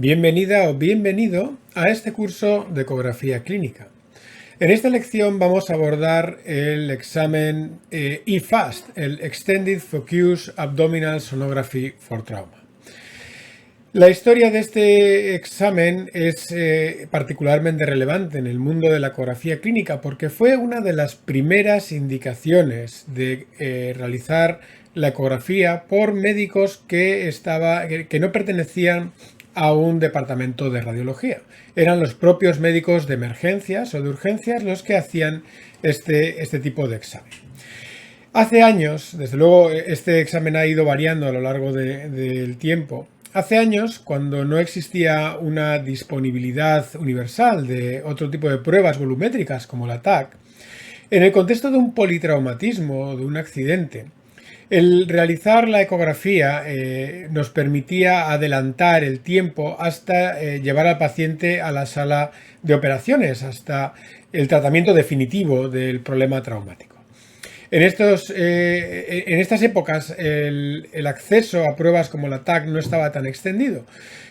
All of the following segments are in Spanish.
Bienvenida o bienvenido a este curso de ecografía clínica. En esta lección vamos a abordar el examen EFAST, el Extended Focus Abdominal Sonography for Trauma. La historia de este examen es particularmente relevante en el mundo de la ecografía clínica porque fue una de las primeras indicaciones de realizar la ecografía por médicos que no pertenecían a un departamento de radiología. Eran los propios médicos de emergencias o de urgencias los que hacían este tipo de examen. Hace años, desde luego este examen ha ido variando a lo largo del tiempo. Hace años, cuando no existía una disponibilidad universal de otro tipo de pruebas volumétricas como la TAC, en el contexto de un politraumatismo o de un accidente, el realizar la ecografía nos permitía adelantar el tiempo hasta llevar al paciente a la sala de operaciones, hasta el tratamiento definitivo del problema traumático. En estas épocas el acceso a pruebas como la TAC no estaba tan extendido.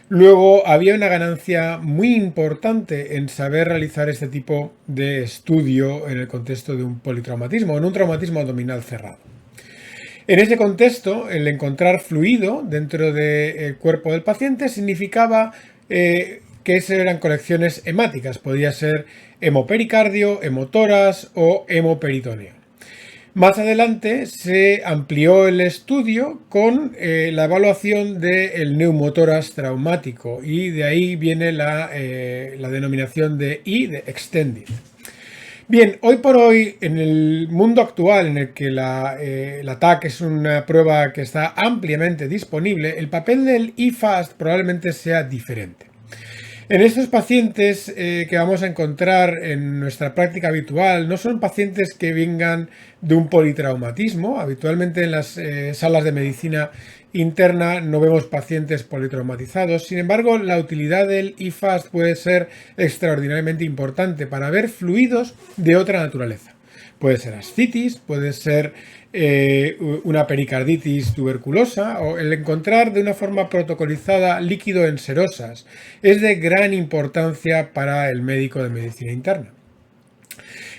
Luego había una ganancia muy importante en saber realizar este tipo de estudio en el contexto de un politraumatismo o en un traumatismo abdominal cerrado. En ese contexto, el encontrar fluido dentro del cuerpo del paciente significaba que esas eran colecciones hemáticas. Podía ser hemopericardio, hemotórax o hemoperitoneo. Más adelante se amplió el estudio con la evaluación del neumotórax traumático y de ahí viene la denominación de Extended. Bien, hoy por hoy, en el mundo actual en el que la TAC es una prueba que está ampliamente disponible, el papel del EFAST probablemente sea diferente. En estos pacientes que vamos a encontrar en nuestra práctica habitual, no son pacientes que vengan de un politraumatismo. Habitualmente en las salas de medicina interna no vemos pacientes politraumatizados. Sin embargo, la utilidad del EFAST puede ser extraordinariamente importante para ver fluidos de otra naturaleza. Puede ser ascitis, puede ser una pericarditis tuberculosa o el encontrar de una forma protocolizada líquido en serosas es de gran importancia para el médico de medicina interna.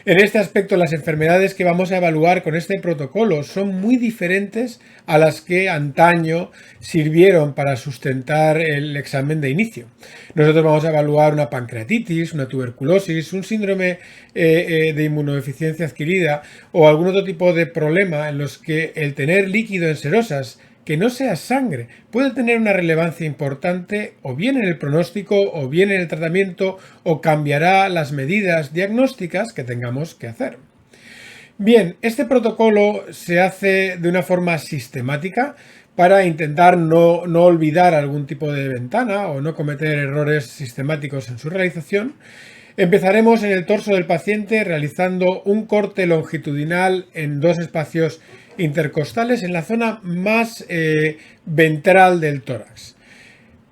En este aspecto, las enfermedades que vamos a evaluar con este protocolo son muy diferentes a las que antaño sirvieron para sustentar el examen de inicio. Nosotros vamos a evaluar una pancreatitis, una tuberculosis, un síndrome de inmunodeficiencia adquirida o algún otro tipo de problema en los que el tener líquido en serosas que no sea sangre puede tener una relevancia importante o bien en el pronóstico o bien en el tratamiento o cambiará las medidas diagnósticas que tengamos que hacer. Bien, este protocolo se hace de una forma sistemática para intentar no olvidar algún tipo de ventana o no cometer errores sistemáticos en su realización. Empezaremos en el torso del paciente realizando un corte longitudinal en dos espacios intercostales en la zona más ventral del tórax,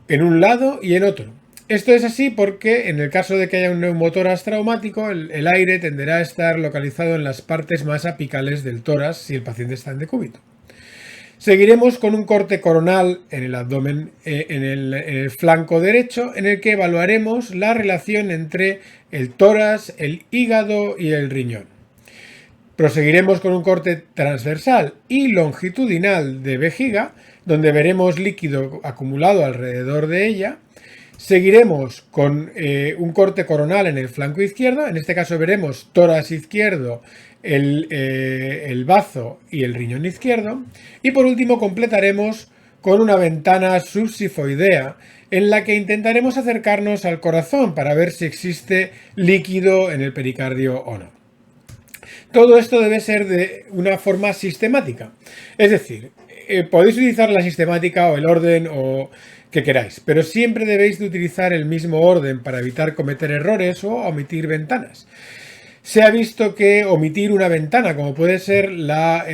en un lado y en otro. Esto es así porque en el caso de que haya un neumotórax traumático, el aire tenderá a estar localizado en las partes más apicales del tórax si el paciente está en decúbito. Seguiremos con un corte coronal en el abdomen, en el flanco derecho, en el que evaluaremos la relación entre el tórax, el hígado y el riñón. Proseguiremos con un corte transversal y longitudinal de vejiga, donde veremos líquido acumulado alrededor de ella. Seguiremos con un corte coronal en el flanco izquierdo. En este caso veremos tórax izquierdo, el bazo y el riñón izquierdo. Y por último completaremos con una ventana subsifoidea en la que intentaremos acercarnos al corazón para ver si existe líquido en el pericardio o no. Todo esto debe ser de una forma sistemática. Es decir, podéis utilizar la sistemática o el orden o que queráis, pero siempre debéis de utilizar el mismo orden para evitar cometer errores o omitir ventanas. Se ha visto que omitir una ventana, como puede ser la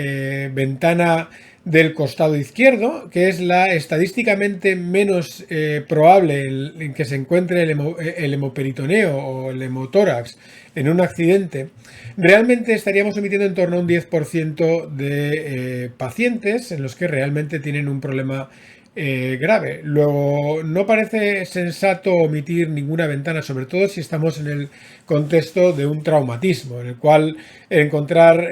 ventana del costado izquierdo, que es la estadísticamente menos probable en que se encuentre el hemoperitoneo o el hemotórax en un accidente, realmente estaríamos omitiendo en torno a un 10% de pacientes en los que realmente tienen un problema grave. Luego, no parece sensato omitir ninguna ventana, sobre todo si estamos en el contexto de un traumatismo, en el cual encontrar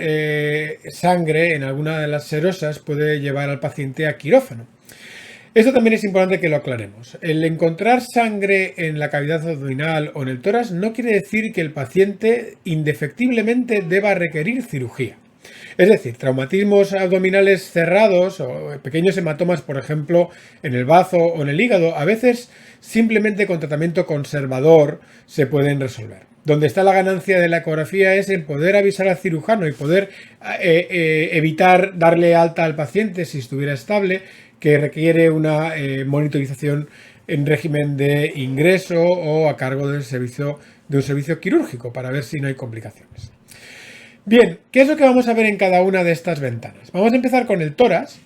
sangre en alguna de las serosas puede llevar al paciente a quirófano. Esto también es importante que lo aclaremos. El encontrar sangre en la cavidad abdominal o en el tórax no quiere decir que el paciente indefectiblemente deba requerir cirugía. Es decir, traumatismos abdominales cerrados o pequeños hematomas, por ejemplo, en el bazo o en el hígado, a veces simplemente con tratamiento conservador se pueden resolver. Donde está la ganancia de la ecografía es en poder avisar al cirujano y poder evitar darle alta al paciente si estuviera estable, que requiere una monitorización en régimen de ingreso o a cargo de un servicio quirúrgico para ver si no hay complicaciones. Bien, ¿qué es lo que vamos a ver en cada una de estas ventanas? Vamos a empezar con el tórax.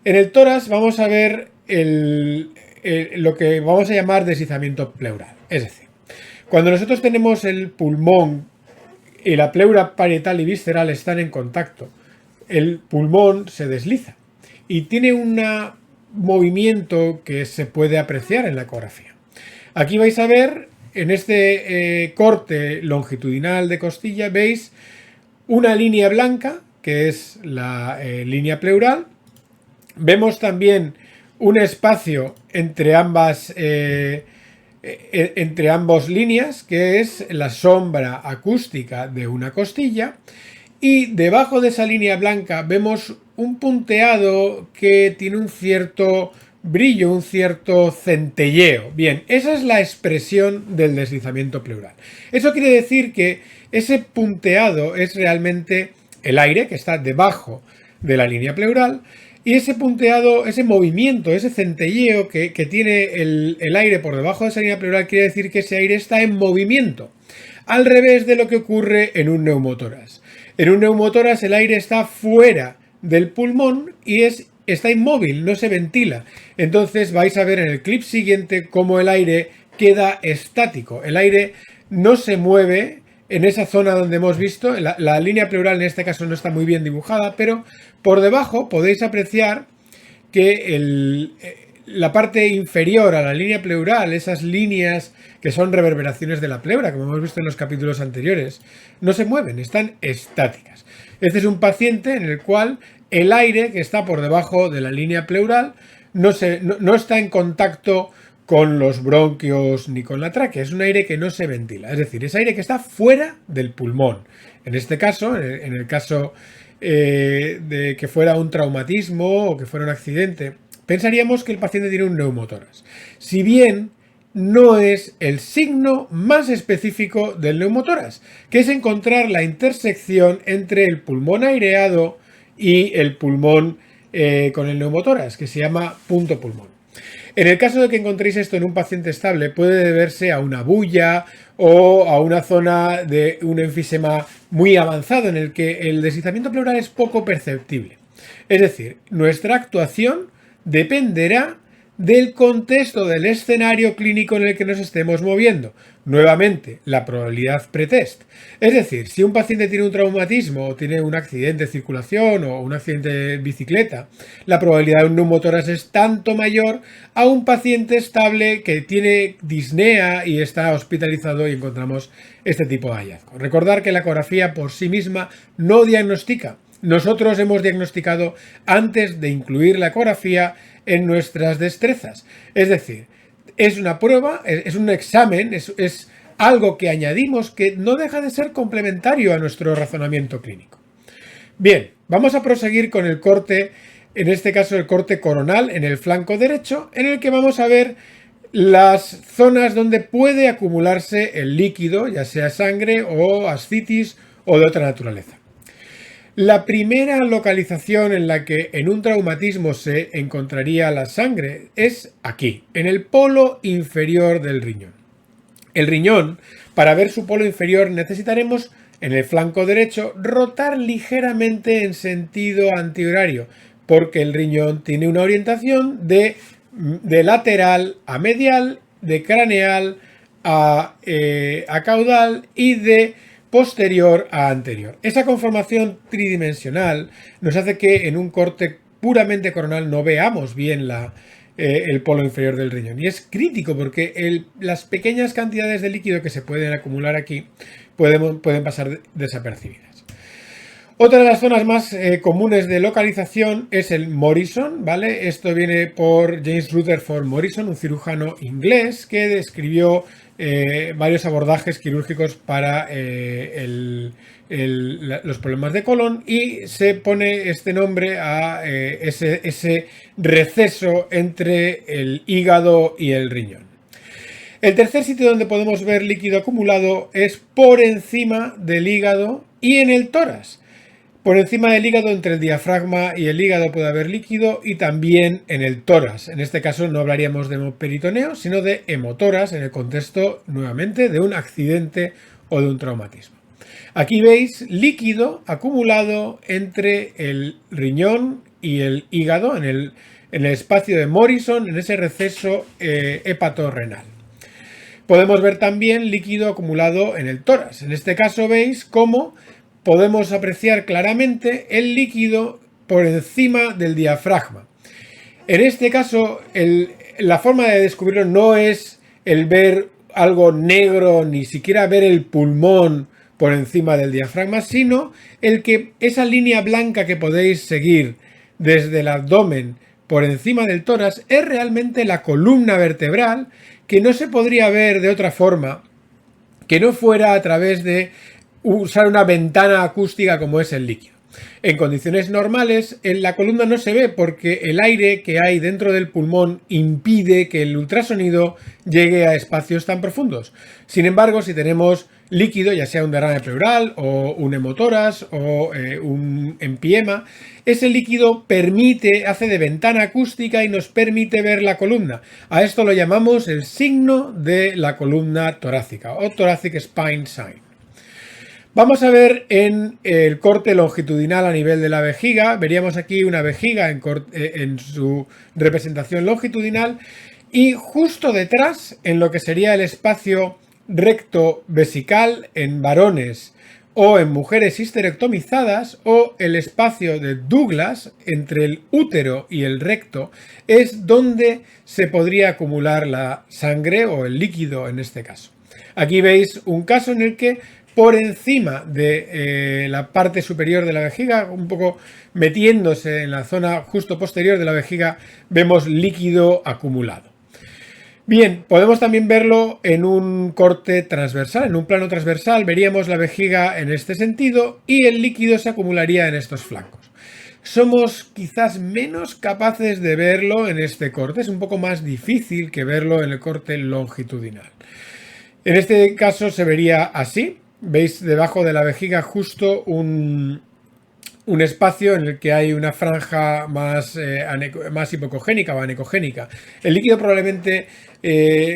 En el tórax vamos a ver lo que vamos a llamar deslizamiento pleural. Es decir, cuando nosotros tenemos el pulmón y la pleura parietal y visceral están en contacto, el pulmón se desliza y tiene un movimiento que se puede apreciar en la ecografía. Aquí vais a ver, en este corte longitudinal de costilla, veis una línea blanca, que es la línea pleural. Vemos también un espacio entre ambas líneas, que es la sombra acústica de una costilla. Y debajo de esa línea blanca vemos un punteado que tiene un cierto brillo, un cierto centelleo. Bien, esa es la expresión del deslizamiento pleural. Eso quiere decir que ese punteado es realmente el aire que está debajo de la línea pleural, y ese punteado, ese movimiento, ese centelleo que tiene el aire por debajo de esa línea pleural quiere decir que ese aire está en movimiento, al revés de lo que ocurre en un neumotórax. En un neumotórax el aire está fuera del pulmón y está inmóvil, no se ventila. Entonces vais a ver en el clip siguiente cómo el aire queda estático. El aire no se mueve en esa zona donde hemos visto. La línea pleural en este caso no está muy bien dibujada, pero por debajo podéis apreciar que la parte inferior a la línea pleural, esas líneas que son reverberaciones de la pleura, como hemos visto en los capítulos anteriores, no se mueven, están estáticas. Este es un paciente en el cual el aire que está por debajo de la línea pleural no está en contacto con los bronquios ni con la tráquea, es un aire que no se ventila, es decir, es aire que está fuera del pulmón. En este caso, en el caso de que fuera un traumatismo o que fuera un accidente, pensaríamos que el paciente tiene un neumotórax. Si bien no es el signo más específico del neumotórax, que es encontrar la intersección entre el pulmón aireado y el pulmón con el neumotórax, que se llama punto pulmón. En el caso de que encontréis esto en un paciente estable, puede deberse a una bulla o a una zona de un enfisema muy avanzado en el que el deslizamiento pleural es poco perceptible. Es decir, nuestra actuación dependerá del contexto del escenario clínico en el que nos estemos moviendo. Nuevamente, la probabilidad pretest. Es decir, si un paciente tiene un traumatismo o tiene un accidente de circulación o un accidente de bicicleta, la probabilidad de un neumotórax es tanto mayor a un paciente estable que tiene disnea y está hospitalizado y encontramos este tipo de hallazgo. Recordar que la ecografía por sí misma no diagnostica. Nosotros hemos diagnosticado antes de incluir la ecografía en nuestras destrezas. Es decir, es una prueba, es un examen, es algo que añadimos que no deja de ser complementario a nuestro razonamiento clínico. Bien, vamos a proseguir con el corte, en este caso el corte coronal en el flanco derecho, en el que vamos a ver las zonas donde puede acumularse el líquido, ya sea sangre o ascitis o de otra naturaleza. La primera localización en la que en un traumatismo se encontraría la sangre es aquí, en el polo inferior del riñón. El riñón, para ver su polo inferior, necesitaremos en el flanco derecho rotar ligeramente en sentido antihorario, porque el riñón tiene una orientación de lateral a medial, de craneal a caudal y de posterior a anterior. Esa conformación tridimensional nos hace que en un corte puramente coronal no veamos bien el polo inferior del riñón. Y es crítico porque las pequeñas cantidades de líquido que se pueden acumular aquí pueden pasar desapercibidas. Otra de las zonas más comunes de localización es el Morrison, ¿vale? Esto viene por James Rutherford Morrison, un cirujano inglés que describió varios abordajes quirúrgicos para los problemas de colon, y se pone este nombre a ese receso entre el hígado y el riñón. El tercer sitio donde podemos ver líquido acumulado es por encima del hígado y en el tórax. Por encima del hígado, entre el diafragma y el hígado, puede haber líquido, y también en el tórax. En este caso no hablaríamos de hemoperitoneo, sino de hemotórax, en el contexto, nuevamente, de un accidente o de un traumatismo. Aquí veis líquido acumulado entre el riñón y el hígado, en el espacio de Morrison, en ese receso hepatorrenal. Podemos ver también líquido acumulado en el tórax. En este caso veis cómo podemos apreciar claramente el líquido por encima del diafragma. En este caso, la forma de descubrirlo no es el ver algo negro, ni siquiera ver el pulmón por encima del diafragma, sino el que esa línea blanca que podéis seguir desde el abdomen por encima del tórax es realmente la columna vertebral, que no se podría ver de otra forma que no fuera a través de usar una ventana acústica como es el líquido. En condiciones normales, en la columna no se ve porque el aire que hay dentro del pulmón impide que el ultrasonido llegue a espacios tan profundos. Sin embargo, si tenemos líquido, ya sea un derrame pleural o un hemotórax o un empiema, ese líquido hace de ventana acústica y nos permite ver la columna. A esto lo llamamos el signo de la columna torácica o thoracic spine sign. Vamos a ver en el corte longitudinal a nivel de la vejiga. Veríamos aquí una vejiga en su representación longitudinal, y justo detrás, en lo que sería el espacio recto vesical en varones o en mujeres histerectomizadas, o el espacio de Douglas entre el útero y el recto, es donde se podría acumular la sangre o el líquido en este caso. Aquí veis un caso en el que por encima de la parte superior de la vejiga, un poco metiéndose en la zona justo posterior de la vejiga, vemos líquido acumulado. Bien, podemos también verlo en un corte transversal, en un plano transversal veríamos la vejiga en este sentido y el líquido se acumularía en estos flancos. Somos quizás menos capaces de verlo en este corte, es un poco más difícil que verlo en el corte longitudinal. En este caso se vería así. Veis debajo de la vejiga justo un espacio en el que hay una franja más hipocogénica o anecogénica. El líquido probablemente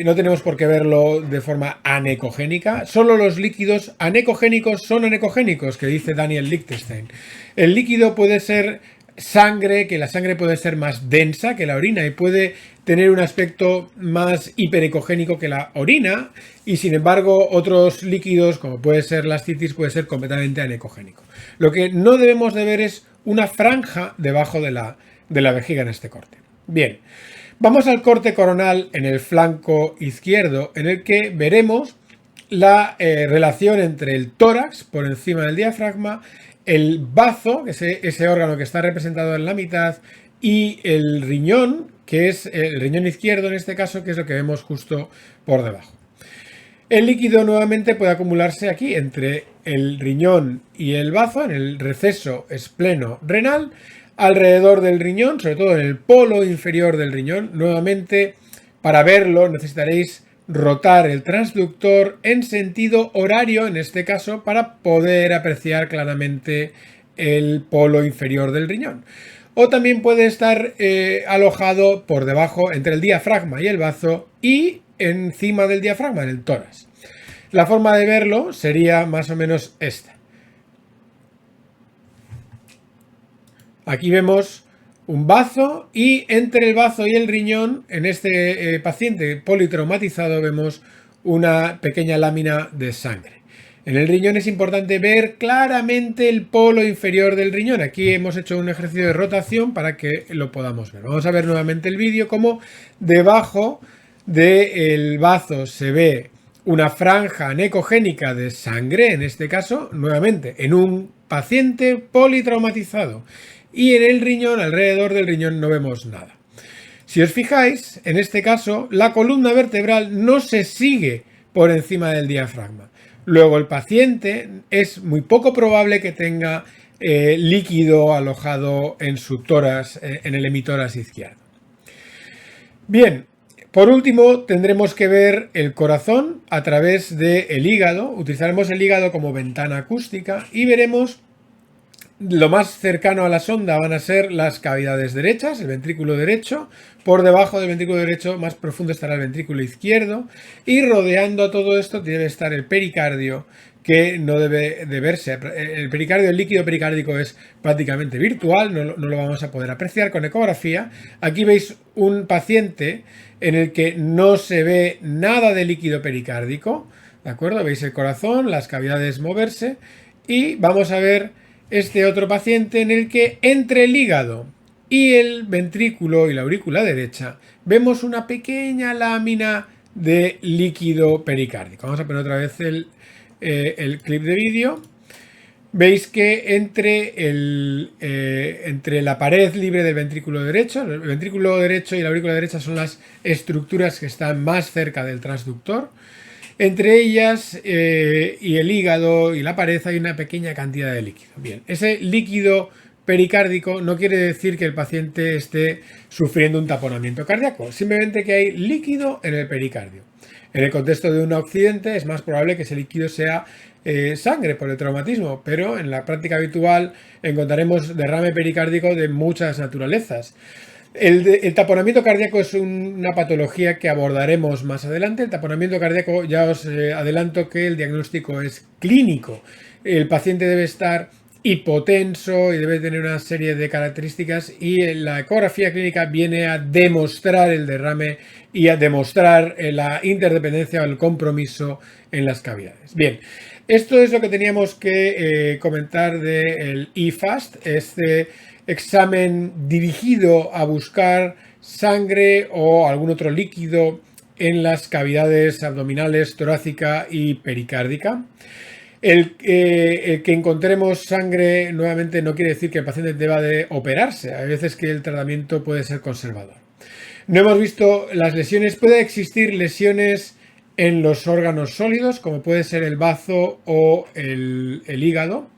no tenemos por qué verlo de forma anecogénica. Solo los líquidos anecogénicos son anecogénicos, que dice Daniel Lichtenstein. El líquido puede ser sangre, que la sangre puede ser más densa que la orina y puede tener un aspecto más hiperecogénico que la orina, y sin embargo otros líquidos como puede ser la ascitis puede ser completamente anecogénico. Lo que no debemos de ver es una franja debajo de la vejiga en este corte. Bien, vamos al corte coronal en el flanco izquierdo, en el que veremos la relación entre el tórax por encima del diafragma, el bazo, que es ese órgano que está representado en la mitad, y el riñón, que es el riñón izquierdo en este caso, que es lo que vemos justo por debajo. El líquido nuevamente puede acumularse aquí entre el riñón y el bazo, en el receso espleno-renal, alrededor del riñón, sobre todo en el polo inferior del riñón. Nuevamente, para verlo necesitaréis rotar el transductor en sentido horario, en este caso, para poder apreciar claramente el polo inferior del riñón. O también puede estar alojado por debajo entre el diafragma y el bazo y encima del diafragma, en el tórax. La forma de verlo sería más o menos esta. Aquí vemos un bazo y entre el bazo y el riñón, en este paciente politraumatizado, vemos una pequeña lámina de sangre. En el riñón es importante ver claramente el polo inferior del riñón. Aquí hemos hecho un ejercicio de rotación para que lo podamos ver. Vamos a ver nuevamente el vídeo, como debajo del bazo se ve una franja anecogénica de sangre, en este caso, nuevamente, en un paciente politraumatizado. Y en el riñón, alrededor del riñón, no vemos nada. Si os fijáis, en este caso, la columna vertebral no se sigue por encima del diafragma. Luego, el paciente es muy poco probable que tenga líquido alojado en su tórax, en el hemitórax izquierdo. Bien, por último, tendremos que ver el corazón a través del hígado. Utilizaremos el hígado como ventana acústica y veremos lo más cercano a la sonda van a ser las cavidades derechas, el ventrículo derecho. Por debajo del ventrículo derecho, más profundo, estará el ventrículo izquierdo. Y rodeando a todo esto debe estar el pericardio, que no debe de verse. El pericardio, el líquido pericárdico es prácticamente virtual, no lo vamos a poder apreciar con ecografía. Aquí veis un paciente en el que no se ve nada de líquido pericárdico, ¿de acuerdo? Veis el corazón, las cavidades moverse, y vamos a ver este otro paciente en el que entre el hígado y el ventrículo y la aurícula derecha vemos una pequeña lámina de líquido pericárdico. Vamos a poner otra vez el clip de vídeo. Veis que entre la pared libre del ventrículo derecho, el ventrículo derecho y la aurícula derecha son las estructuras que están más cerca del transductor. Entre ellas y el hígado y la pared hay una pequeña cantidad de líquido. Bien, ese líquido pericárdico no quiere decir que el paciente esté sufriendo un taponamiento cardíaco, simplemente que hay líquido en el pericardio. En el contexto de un accidente es más probable que ese líquido sea sangre por el traumatismo, pero en la práctica habitual encontraremos derrame pericárdico de muchas naturalezas. El taponamiento cardíaco es una patología que abordaremos más adelante. El taponamiento cardíaco, ya os adelanto que el diagnóstico es clínico. El paciente debe estar hipotenso y debe tener una serie de características, y la ecografía clínica viene a demostrar el derrame y a demostrar la interdependencia o el compromiso en las cavidades. Bien, esto es lo que teníamos que comentar del IFAST, este examen dirigido a buscar sangre o algún otro líquido en las cavidades abdominales, torácica y pericárdica. El que encontremos sangre nuevamente no quiere decir que el paciente deba de operarse. Hay veces que el tratamiento puede ser conservador. No hemos visto las lesiones. Puede existir lesiones en los órganos sólidos, como puede ser el bazo o el hígado.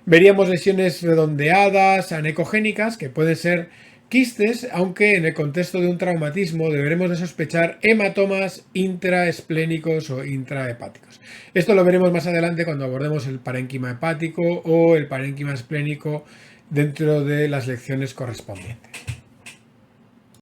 Veríamos lesiones redondeadas, anecogénicas, que pueden ser quistes, aunque en el contexto de un traumatismo deberemos de sospechar hematomas intraesplénicos o intrahepáticos. Esto lo veremos más adelante cuando abordemos el parénquima hepático o el parénquima esplénico dentro de las lecciones correspondientes.